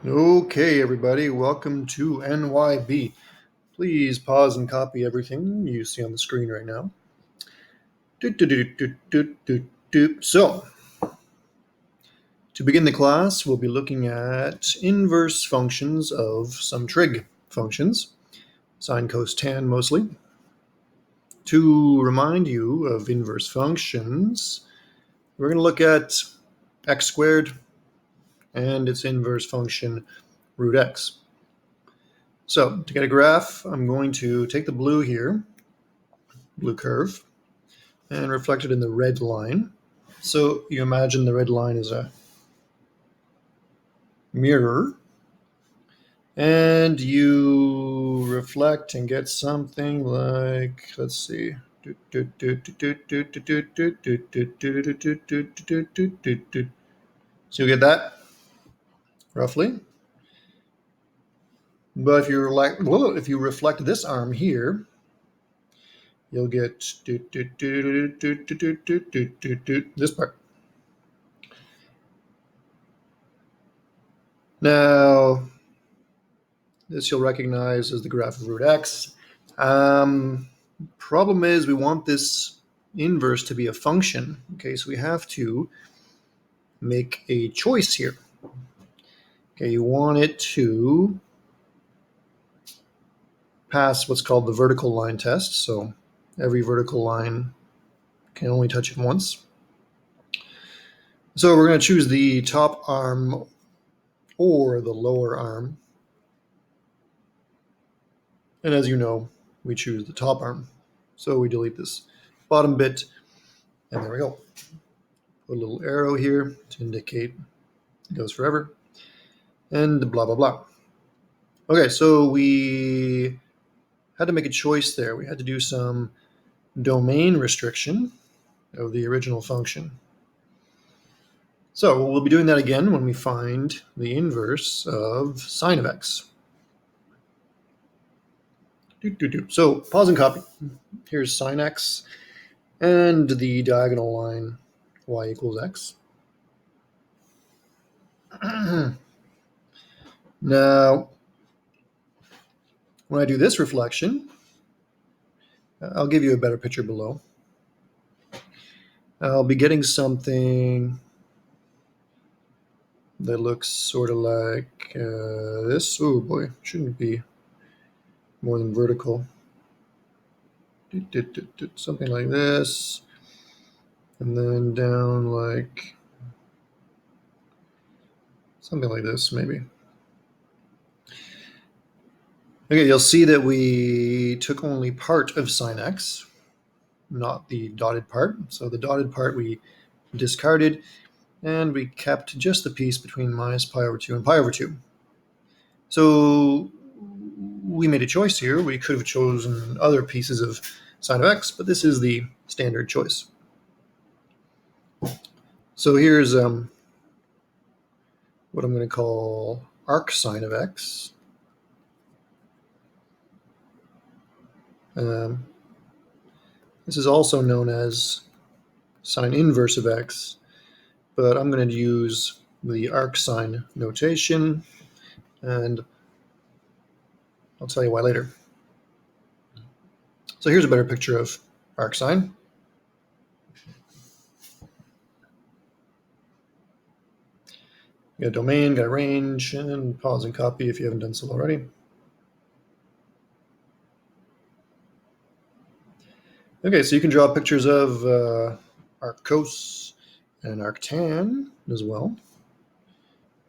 Okay, everybody, welcome to NYB. Please pause and copy everything you see on the screen right now. So, to begin the class, we'll be looking at inverse functions of some trig functions, sine, cos, tan mostly. To remind you of inverse functions, we're going to look at x squared and its inverse function, root x. So to get a graph, I'm going to take the blue here, blue curve, and reflect it in the red line. So you imagine the red line is a mirror, and you reflect and get something like, let's see. So you get that, roughly. But if you reflect this arm here, you'll get this part. Now, this you'll recognize as the graph of root x. Problem is we want this inverse to be a function. Okay, so we have to make a choice here. Okay, you want it to pass what's called the vertical line test. So every vertical line can only touch it once. So we're going to choose the top arm or the lower arm. And as you know, we choose the top arm. So we delete this bottom bit, and there we go. Put a little arrow here to indicate it goes forever, and blah, blah, blah. Okay, so we had to make a choice there. We had to do some domain restriction of the original function. So we'll be doing that again when we find the inverse of sine of x. So pause and copy. Here's sine x and the diagonal line y equals x. Now, when I do this reflection, I'll give you a better picture below. I'll be getting something that looks sort of like this. Oh boy, shouldn't be more than vertical. Something like this. And then down like something like this, maybe. Okay, you'll see that we took only part of sine x, not the dotted part. So the dotted part we discarded, and we kept just the piece between minus pi over 2 and pi over 2. So we made a choice here. We could have chosen other pieces of sine of x, but this is the standard choice. So here's what I'm going to call arc sine of x. This is also known as sine inverse of x, but I'm going to use the arc sine notation, and I'll tell you why later. So here's a better picture of arc sine. Got a domain, got a range, and pause and copy if you haven't done so already. Okay, so you can draw pictures of arc cos and arc tan as well.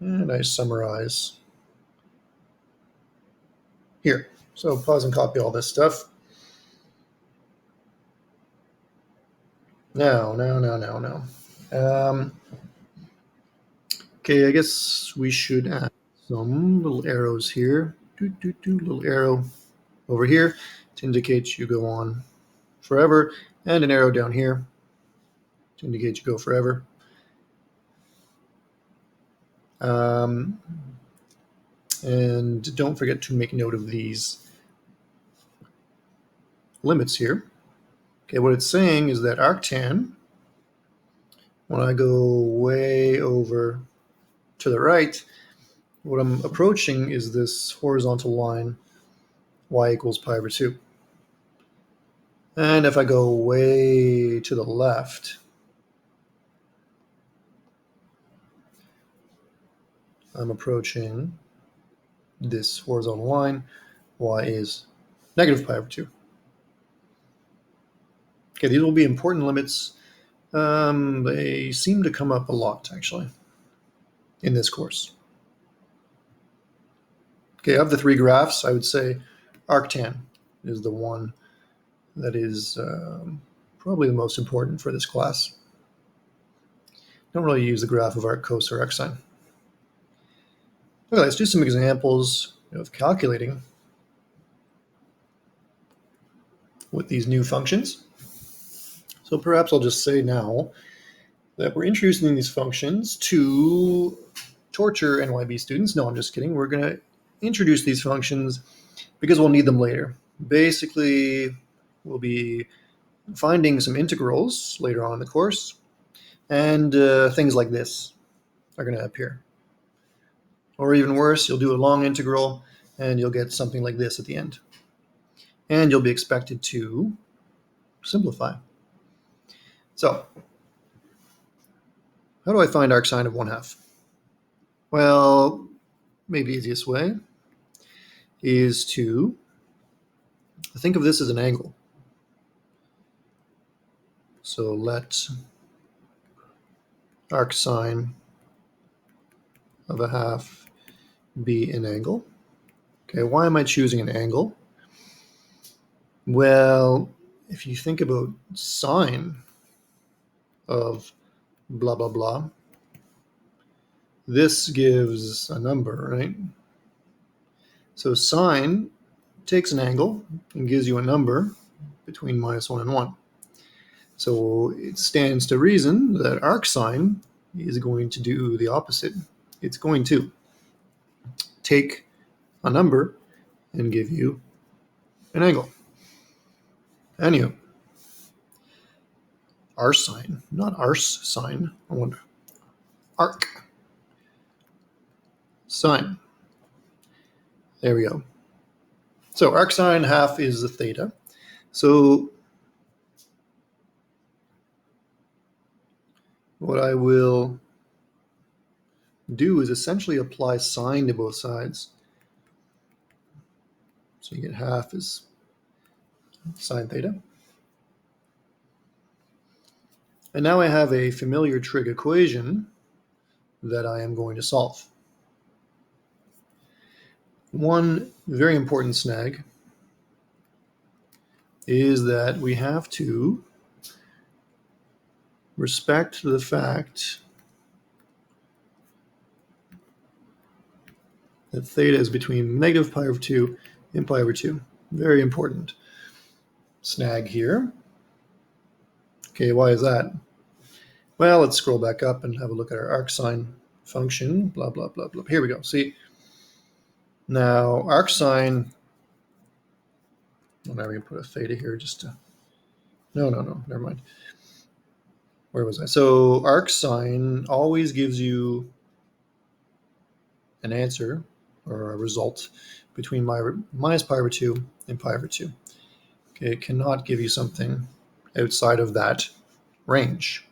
And I summarize here. So pause and copy all this stuff. Now. Okay, I guess we should add some little arrows here. Little arrow over here to indicate you go on forever, and an arrow down here to indicate you go forever. And don't forget to make note of these limits here. Okay, what it's saying is that arctan, when I go way over to the right, what I'm approaching is this horizontal line, y equals pi over 2. And if I go way to the left, I'm approaching this horizontal line, y is negative pi over 2. Okay, these will be important limits. They seem to come up a lot, actually, in this course. Okay, of the three graphs, I would say arctan is the one that is probably the most important for this class. Don't really use the graph of arc cos or arcsine. Okay, let's do some examples of calculating with these new functions. So perhaps I'll just say now that we're introducing these functions to torture NYB students. No, I'm just kidding. We're going to introduce these functions because we'll need them later. Basically, we'll be finding some integrals later on in the course, and things like this are going to appear. Or even worse, you'll do a long integral and you'll get something like this at the end. And you'll be expected to simplify. So, how do I find arcsine of 1/2? Well, maybe the easiest way is to think of this as an angle. So let arcsine of 1/2 be an angle. Okay, why am I choosing an angle? Well, if you think about sine of blah, blah, blah, this gives a number, right? So sine takes an angle and gives you a number between -1 and 1. So it stands to reason that arcsine is going to do the opposite. It's going to take a number and give you an angle. Anywho, arcsine, not arcsine, I wonder. Arc. Sine. There we go. So arcsine 1/2 is the theta. So what I will do is essentially apply sine to both sides. So you get 1/2 is sine theta. And now I have a familiar trig equation that I am going to solve. One very important snag is that we have to respect the fact that theta is between negative pi over 2 and pi over 2. Very important snag here. Okay, why is that? Well, let's scroll back up and have a look at our arcsine function, blah, blah, blah, blah. Here we go. See, now arcsine, well, now we're going to put a theta here just to, no, never mind. Where was I? So arcsine always gives you an answer or a result between minus pi over 2 and pi over 2. Okay, it cannot give you something outside of that range.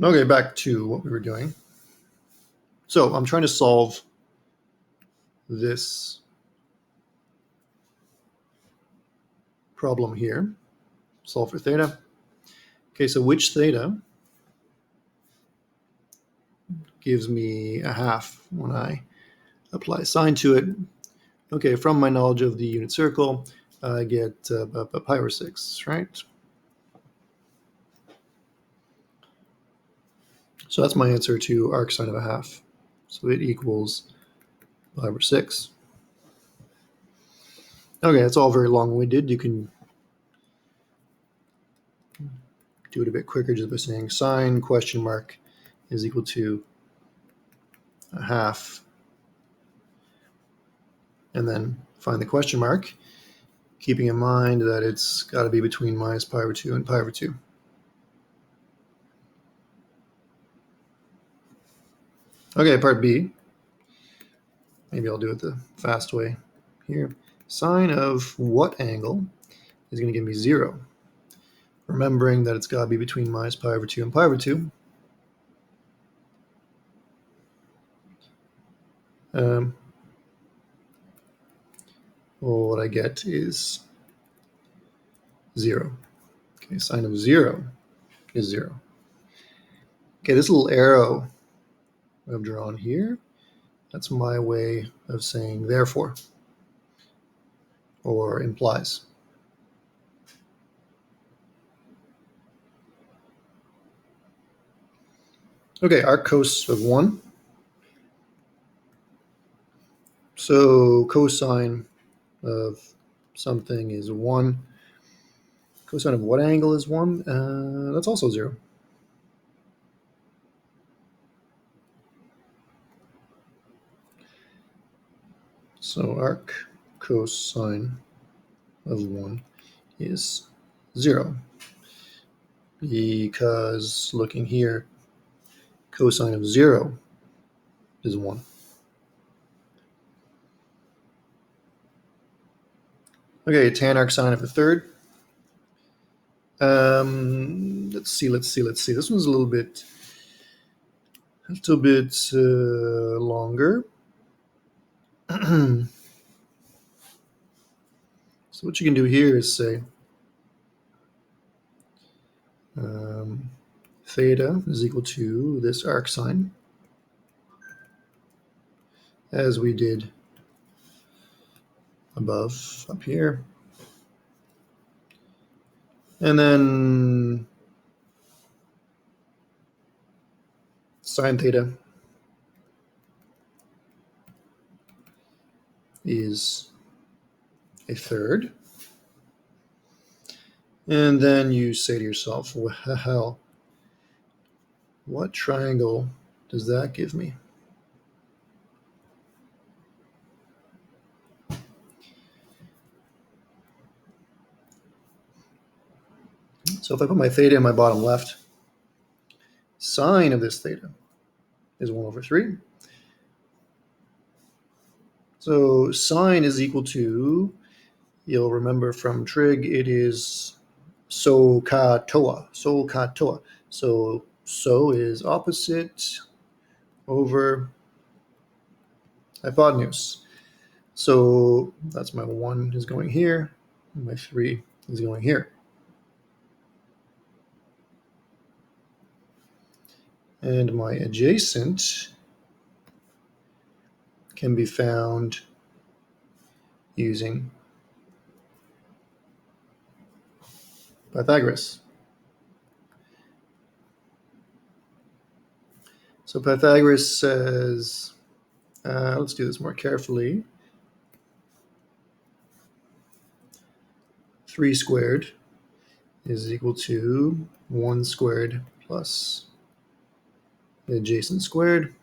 Okay, back to what we were doing. So I'm trying to solve this problem here. Solve for theta. Okay, so which theta gives me 1/2 when I apply sine to it? Okay, from my knowledge of the unit circle, I get pi over 6, right? So that's my answer to arcsine of 1/2. So it equals pi over 6. Okay, it's all very long-winded. You can do it a bit quicker just by saying sine question mark is equal to 1/2, and then find the question mark, keeping in mind that it's got to be between minus pi over 2 and pi over 2. Okay, part B. Maybe I'll do it the fast way here. Sine of what angle is going to give me 0? Remembering that it's got to be between minus pi over 2 and pi over 2. Well, what I get is 0. Okay, sine of 0 is 0. Okay, this little arrow I've drawn here, that's my way of saying therefore, or implies. Okay, arc cos of 1. So cosine of something is 1. Cosine of what angle is 1? That's also 0. So arc cosine of 1 is 0. Because looking here, cosine of 0 is 1. Okay, tan arc sine of a third. Let's see. This one's a little bit longer. So what you can do here is say theta is equal to this arc sine, as we did above up here. And then sine theta is a third. And then you say to yourself, well, what triangle does that give me? So if I put my theta in my bottom left, sine of this theta is 1 over 3. So sine is equal to, you'll remember from trig, it is SOHCAHTOA. So SO is opposite over hypotenuse. So that's my 1 is going here, and my 3 is going here. And my adjacent can be found using Pythagoras. So Pythagoras says, let's do this more carefully. 3 squared is equal to 1 squared plus the adjacent squared.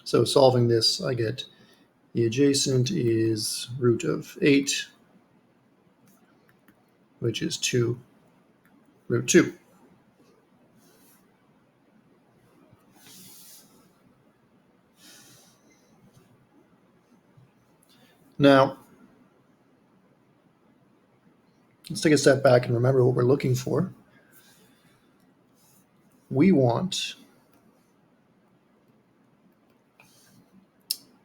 So solving this, I get the adjacent is root of 8, which is 2 root 2. Now, let's take a step back and remember what we're looking for. We want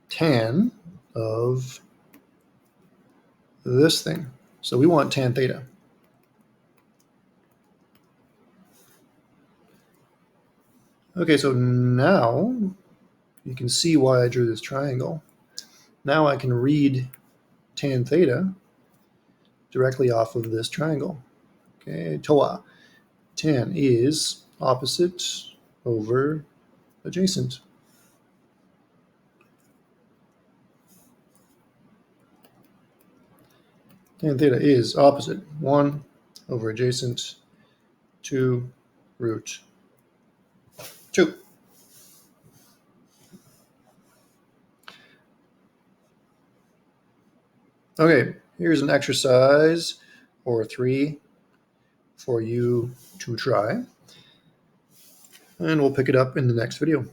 tan of this thing. So we want tan theta. Okay, so now you can see why I drew this triangle. Now I can read tan theta directly off of this triangle. Okay, TOA. Tan is opposite over adjacent. Tan theta is opposite 1 over adjacent 2 root 2. Okay, here's an exercise or 3 for you to try, and we'll pick it up in the next video.